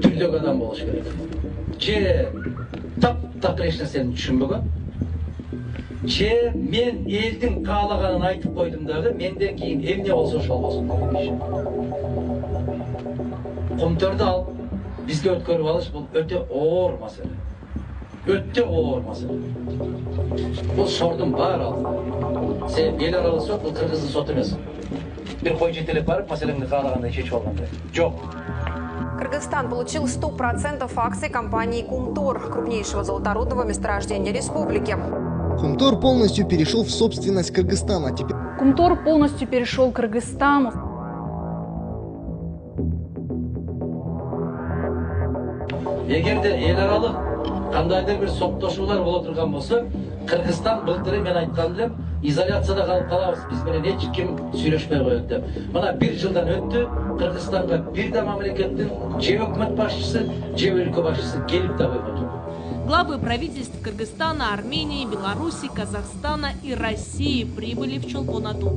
Türlük adam buluş gerek. Че tap еш нәрсені түшінбеген. Че мен елдің қалағанын айтып қойдым дағы, менден кейін эмне болса ошол болсун деген. Комтөрдү ал бизге өткөрүп алыш бул өтө оор маселе. Өтө оор маселе. Бул шордун баары алдында. Сен эл аралык сот, бул кыргыздын соты эмес. Бир кой жетелеп барып, маселеңди каалагандай чечип алгандай. Жок. Кыргызстан получил 100% акций компании «Кумтор», крупнейшего золоторудного месторождения республики. Кумтор полностью перешел в собственность Кыргызстана. Теперь... Кумтор полностью перешел к Кыргызстану. Эгерде эл аралык кандайдыр бир соктошуулар боло турган болсо, Кыргызстан былтыры мен айткан элем, изоляцияда калып калабыз, биз менен эч ким сүйлөшпөй коет деп. Мына бир жылдан өттү, Кыргызстанга бир да мамлекеттин же өкмөт башчысы, же өлкө башчысы келип да койбоду. Главы правительств Кыргызстана, Армении, Беларуси, Казахстана и России прибыли в Чолпон-Ату.